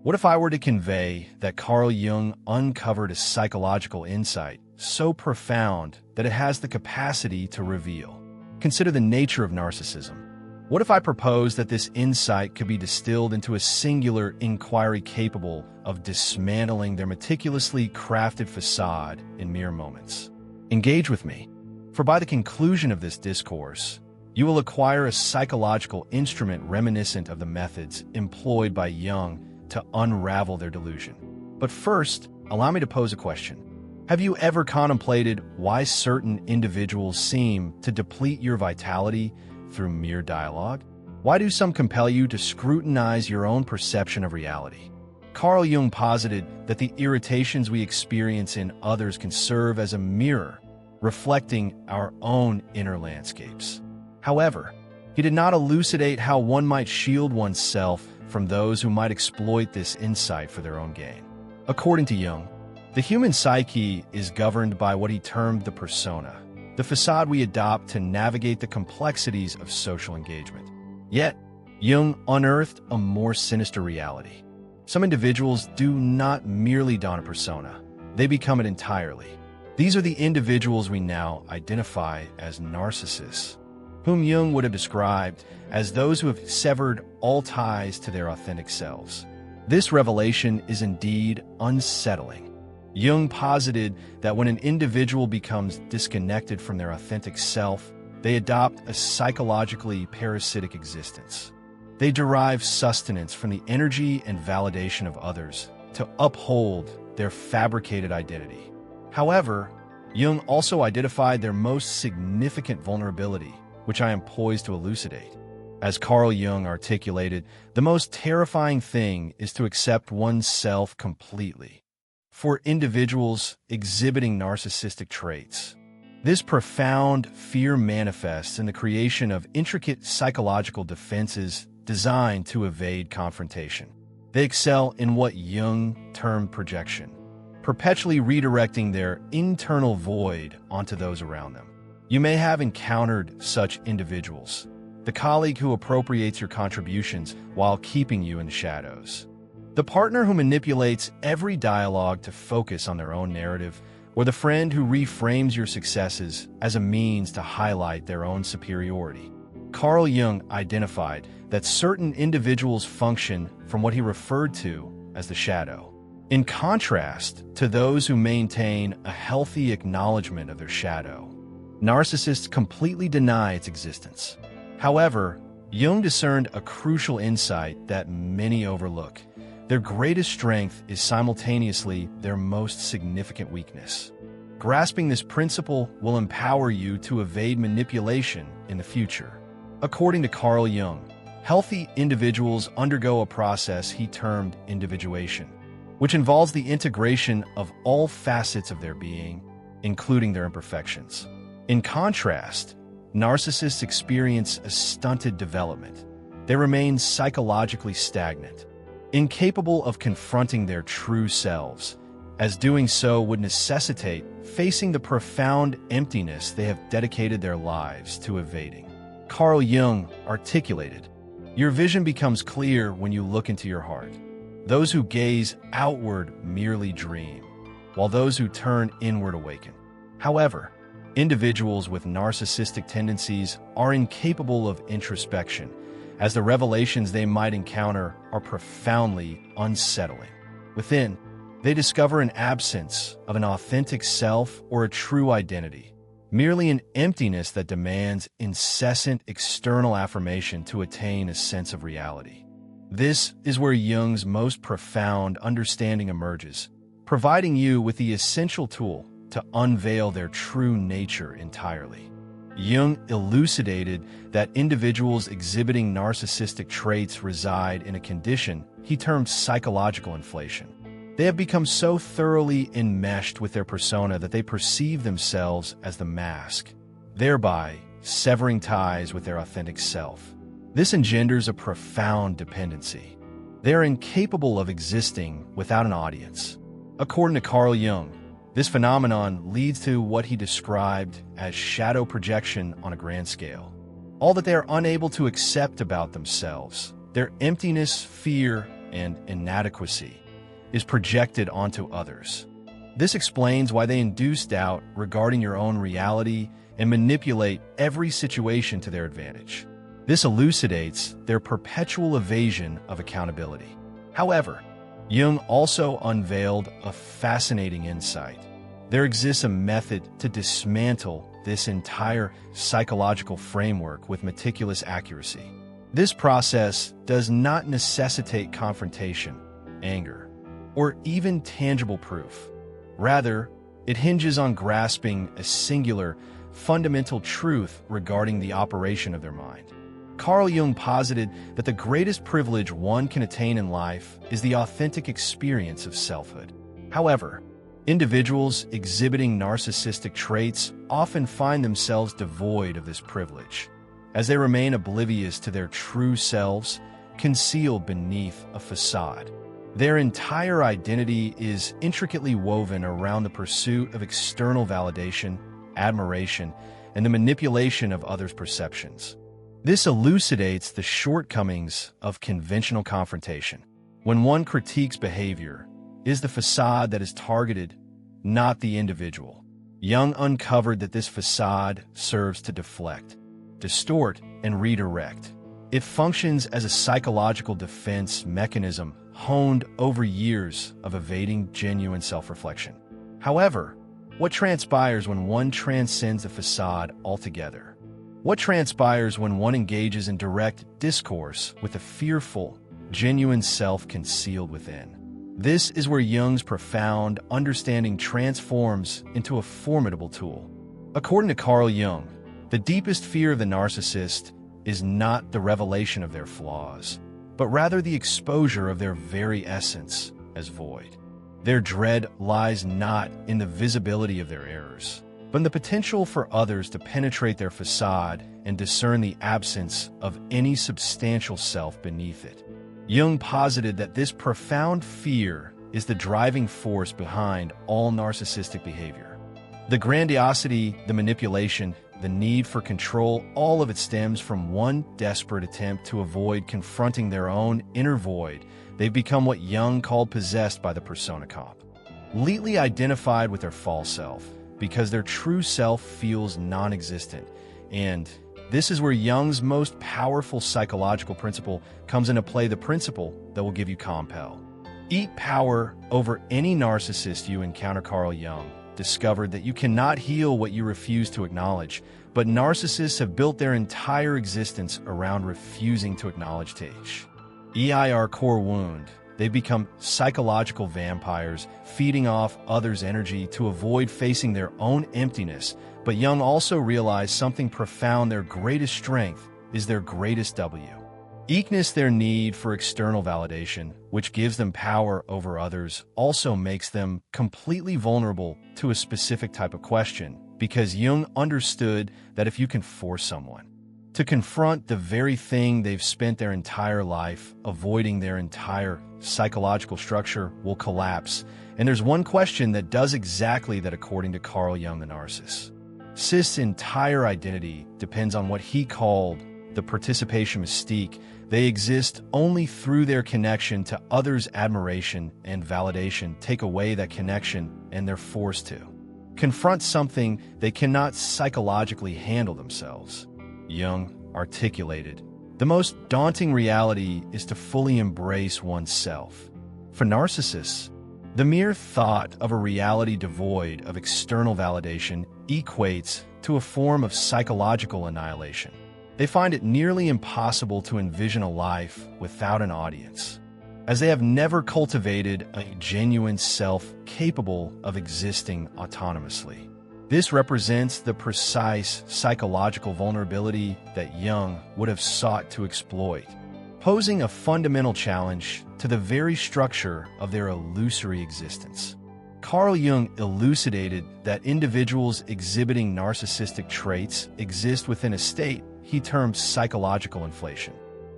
What if I were to convey that Carl Jung uncovered a psychological insight so profound that it has the capacity to reveal? Consider the nature of narcissism. What if I proposed that this insight could be distilled into a singular inquiry capable of dismantling their meticulously crafted facade in mere moments? Engage with me, for by the conclusion of this discourse, you will acquire a psychological instrument reminiscent of the methods employed by Jung to unravel their delusion. But first, allow me to pose a question. Have you ever contemplated why certain individuals seem to deplete your vitality through mere dialogue? Why do some compel you to scrutinize your own perception of reality? Carl Jung posited that the irritations we experience in others can serve as a mirror, reflecting our own inner landscapes. However, he did not elucidate how one might shield oneself from those who might exploit this insight for their own gain. According to Jung, the human psyche is governed by what he termed the persona, the facade we adopt to navigate the complexities of social engagement. Yet, Jung unearthed a more sinister reality. Some individuals do not merely don a persona, they become it entirely. These are the individuals we now identify as narcissists, whom Jung would have described as those who have severed all ties to their authentic selves. This revelation is indeed unsettling. Jung posited that when an individual becomes disconnected from their authentic self, they adopt a psychologically parasitic existence. They derive sustenance from the energy and validation of others to uphold their fabricated identity. However, Jung also identified their most significant vulnerability, which I am poised to elucidate. As Carl Jung articulated, the most terrifying thing is to accept oneself completely. For individuals exhibiting narcissistic traits, this profound fear manifests in the creation of intricate psychological defenses designed to evade confrontation. They excel in what Jung termed projection, perpetually redirecting their internal void onto those around them. You may have encountered such individuals, the colleague who appropriates your contributions while keeping you in the shadows, the partner who manipulates every dialogue to focus on their own narrative, or the friend who reframes your successes as a means to highlight their own superiority. Carl Jung identified that certain individuals function from what he referred to as the shadow, in contrast to those who maintain a healthy acknowledgement of their shadow. Narcissists completely deny its existence. However, Jung discerned a crucial insight that many overlook. Their greatest strength is simultaneously their most significant weakness. Grasping this principle will empower you to evade manipulation in the future. According to Carl Jung, healthy individuals undergo a process he termed individuation, which involves the integration of all facets of their being, including their imperfections. In contrast, narcissists experience a stunted development. They remain psychologically stagnant, incapable of confronting their true selves, as doing so would necessitate facing the profound emptiness they have dedicated their lives to evading. Carl Jung articulated, "Your vision becomes clear when you look into your heart. Those who gaze outward merely dream, while those who turn inward awaken." However, individuals with narcissistic tendencies are incapable of introspection, as the revelations they might encounter are profoundly unsettling. Within, they discover an absence of an authentic self or a true identity, merely an emptiness that demands incessant external affirmation to attain a sense of reality. This is where Jung's most profound understanding emerges, providing you with the essential tool to unveil their true nature entirely. Jung elucidated that individuals exhibiting narcissistic traits reside in a condition he termed psychological inflation. They have become so thoroughly enmeshed with their persona that they perceive themselves as the mask, thereby severing ties with their authentic self. This engenders a profound dependency. They are incapable of existing without an audience. According to Carl Jung, this phenomenon leads to what he described as shadow projection on a grand scale. All that they are unable to accept about themselves, their emptiness, fear, and inadequacy is projected onto others. This explains why they induce doubt regarding your own reality and manipulate every situation to their advantage. This elucidates their perpetual evasion of accountability. However, Jung also unveiled a fascinating insight. There exists a method to dismantle this entire psychological framework with meticulous accuracy. This process does not necessitate confrontation, anger, or even tangible proof. Rather, it hinges on grasping a singular, fundamental truth regarding the operation of their mind. Carl Jung posited that the greatest privilege one can attain in life is the authentic experience of selfhood. However, individuals exhibiting narcissistic traits often find themselves devoid of this privilege, as they remain oblivious to their true selves, concealed beneath a facade. Their entire identity is intricately woven around the pursuit of external validation, admiration, and the manipulation of others' perceptions. This elucidates the shortcomings of conventional confrontation. When one critiques behavior, it is the facade that is targeted, not the individual. Jung uncovered that this facade serves to deflect, distort, and redirect. It functions as a psychological defense mechanism honed over years of evading genuine self-reflection. However, what transpires when one transcends the facade altogether? What transpires when one engages in direct discourse with a fearful, genuine self concealed within? This is where Jung's profound understanding transforms into a formidable tool. According to Carl Jung, the deepest fear of the narcissist is not the revelation of their flaws, but rather the exposure of their very essence as void. Their dread lies not in the visibility of their errors, but in the potential for others to penetrate their facade and discern the absence of any substantial self beneath it. Jung posited that this profound fear is the driving force behind all narcissistic behavior. The grandiosity, the manipulation, the need for control, all of it stems from one desperate attempt to avoid confronting their own inner void. They've become what Jung called possessed by the persona comp, completely identified with their false self, because their true self feels non-existent. And this is where Jung's most powerful psychological principle comes into play, the principle that will give you compel. Eat power over any narcissist you encounter. Carl Jung discovered that you cannot heal what you refuse to acknowledge, but narcissists have built their entire existence around refusing to acknowledge their core wound. They've become psychological vampires, feeding off others' energy to avoid facing their own emptiness. But Jung also realized something profound: their greatest strength is their greatest weakness. Their need for external validation, which gives them power over others, also makes them completely vulnerable to a specific type of question, because Jung understood that if you can force someone to confront the very thing they've spent their entire life avoiding, their entire psychological structure will collapse. And there's one question that does exactly that, according to Carl Jung. The narcissist's entire identity depends on what he called the participation mystique. They exist only through their connection to others' admiration and validation. Take away that connection and they're forced to confront something they cannot psychologically handle themselves. Jung articulated, the most daunting reality is to fully embrace oneself. For narcissists, the mere thought of a reality devoid of external validation equates to a form of psychological annihilation. They find it nearly impossible to envision a life without an audience, as they have never cultivated a genuine self capable of existing autonomously. This represents the precise psychological vulnerability that Jung would have sought to exploit, posing a fundamental challenge to the very structure of their illusory existence. Carl Jung elucidated that individuals exhibiting narcissistic traits exist within a state he termed psychological inflation.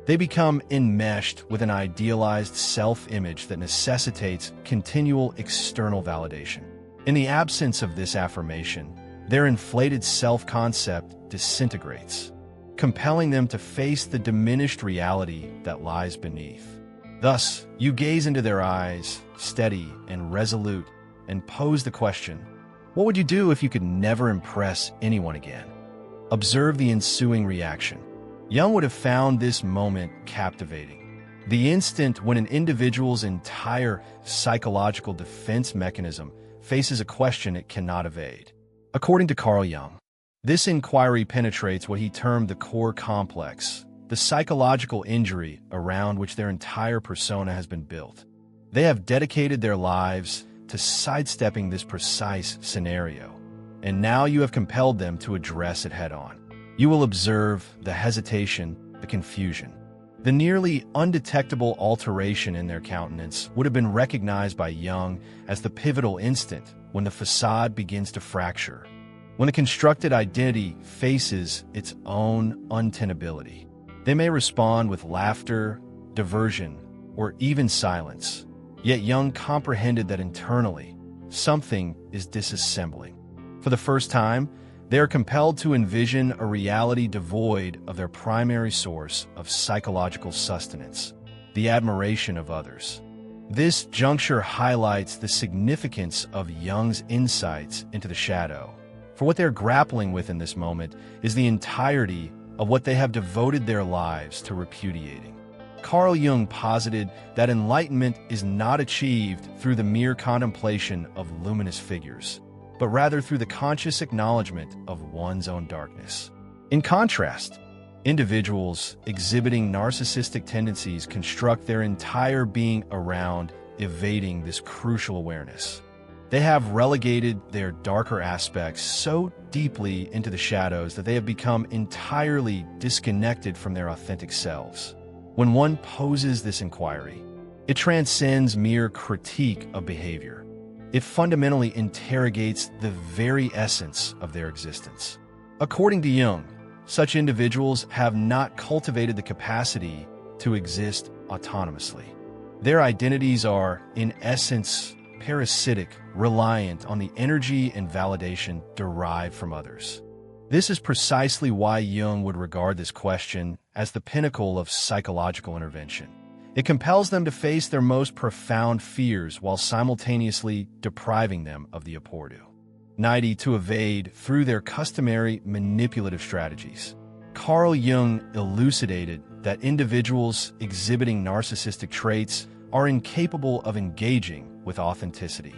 They become enmeshed with an idealized self-image that necessitates continual external validation. In the absence of this affirmation, their inflated self-concept disintegrates, compelling them to face the diminished reality that lies beneath. Thus, you gaze into their eyes, steady and resolute, and pose the question, what would you do if you could never impress anyone again? Observe the ensuing reaction. Jung would have found this moment captivating. The instant when an individual's entire psychological defense mechanism faces a question it cannot evade. According to Carl Jung, this inquiry penetrates what he termed the core complex, the psychological injury around which their entire persona has been built. They have dedicated their lives to sidestepping this precise scenario, and now you have compelled them to address it head-on. You will observe the hesitation, the confusion. The nearly undetectable alteration in their countenance would have been recognized by Jung as the pivotal instant when the facade begins to fracture, when the constructed identity faces its own untenability. They may respond with laughter, diversion, or even silence. Yet Jung comprehended that internally, something is disassembling. For the first time, they are compelled to envision a reality devoid of their primary source of psychological sustenance, the admiration of others. This juncture highlights the significance of Jung's insights into the shadow. For what they're grappling with in this moment is the entirety of what they have devoted their lives to repudiating. Carl Jung posited that enlightenment is not achieved through the mere contemplation of luminous figures, but rather through the conscious acknowledgement of one's own darkness. In contrast, individuals exhibiting narcissistic tendencies construct their entire being around evading this crucial awareness. They have relegated their darker aspects so deeply into the shadows that they have become entirely disconnected from their authentic selves. When one poses this inquiry, it transcends mere critique of behavior. It fundamentally interrogates the very essence of their existence. According to Jung, such individuals have not cultivated the capacity to exist autonomously. Their identities are, in essence, parasitic, reliant on the energy and validation derived from others. This is precisely why Jung would regard this question as the pinnacle of psychological intervention. It compels them to face their most profound fears while simultaneously depriving them of the opportunity to evade through their customary manipulative strategies. Carl Jung elucidated that individuals exhibiting narcissistic traits are incapable of engaging with authenticity,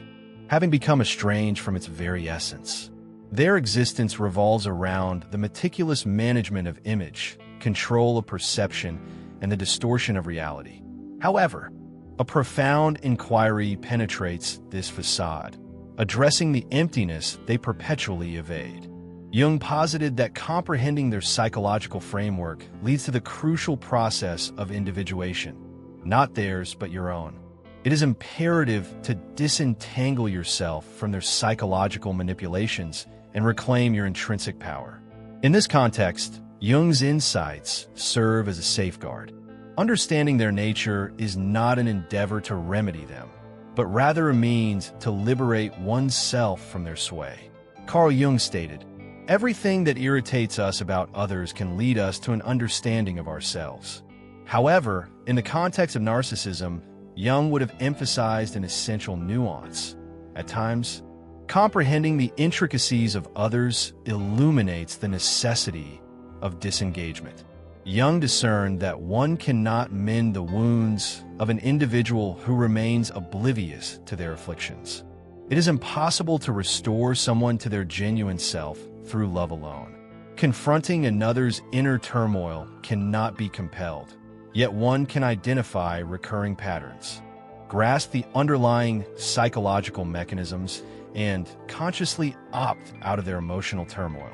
having become estranged from its very essence. Their existence revolves around the meticulous management of image, control of perception, and the distortion of reality. However, a profound inquiry penetrates this facade, addressing the emptiness they perpetually evade. Jung posited that comprehending their psychological framework leads to the crucial process of individuation, not theirs but your own. It is imperative to disentangle yourself from their psychological manipulations and reclaim your intrinsic power. In this context, Jung's insights serve as a safeguard. Understanding their nature is not an endeavor to remedy them, but rather a means to liberate oneself from their sway. Carl Jung stated, "Everything that irritates us about others can lead us to an understanding of ourselves." However, in the context of narcissism, Jung would have emphasized an essential nuance. At times, comprehending the intricacies of others illuminates the necessity of disengagement. Jung discerned that one cannot mend the wounds of an individual who remains oblivious to their afflictions. It is impossible to restore someone to their genuine self through love alone. Confronting another's inner turmoil cannot be compelled, yet one can identify recurring patterns, grasp the underlying psychological mechanisms, and consciously opt out of their emotional turmoil.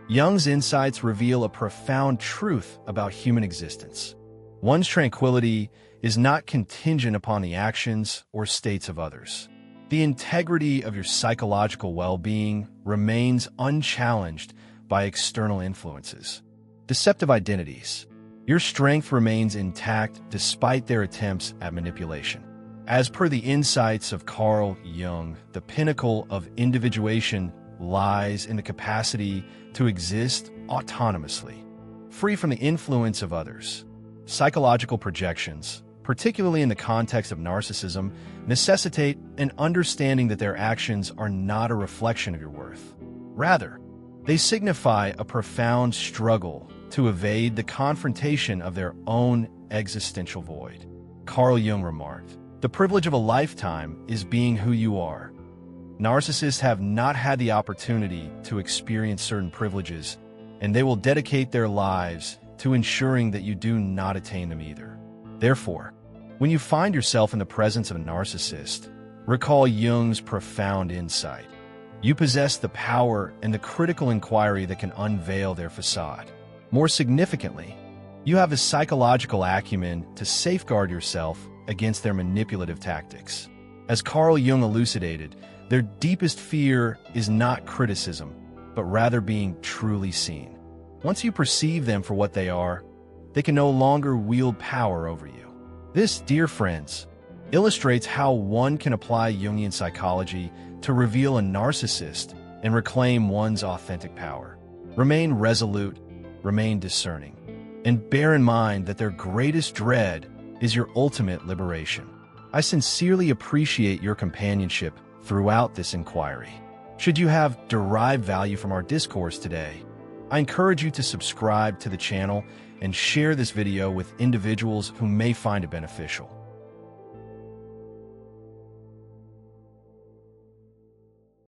Jung's insights reveal a profound truth about human existence. One's tranquility is not contingent upon the actions or states of others. The integrity of your psychological well-being remains unchallenged by external influences. Deceptive identities. Your strength remains intact despite their attempts at manipulation. As per the insights of Carl Jung, the pinnacle of individuation lies in the capacity to exist autonomously, free from the influence of others. Psychological projections, particularly in the context of narcissism, necessitate an understanding that their actions are not a reflection of your worth. Rather, they signify a profound struggle to evade the confrontation of their own existential void. Carl Jung remarked, "The privilege of a lifetime is being who you are." Narcissists have not had the opportunity to experience certain privileges, and they will dedicate their lives to ensuring that you do not attain them either. Therefore, when you find yourself in the presence of a narcissist, recall Jung's profound insight. You possess the power and the critical inquiry that can unveil their facade. More significantly, you have the psychological acumen to safeguard yourself against their manipulative tactics. As Carl Jung elucidated, their deepest fear is not criticism, but rather being truly seen. Once you perceive them for what they are, they can no longer wield power over you. This, dear friends, illustrates how one can apply Jungian psychology to reveal a narcissist and reclaim one's authentic power. Remain resolute, remain discerning, and bear in mind that their greatest dread is your ultimate liberation. I sincerely appreciate your companionship throughout this inquiry. Should you have derived value from our discourse today, I encourage you to subscribe to the channel and share this video with individuals who may find it beneficial.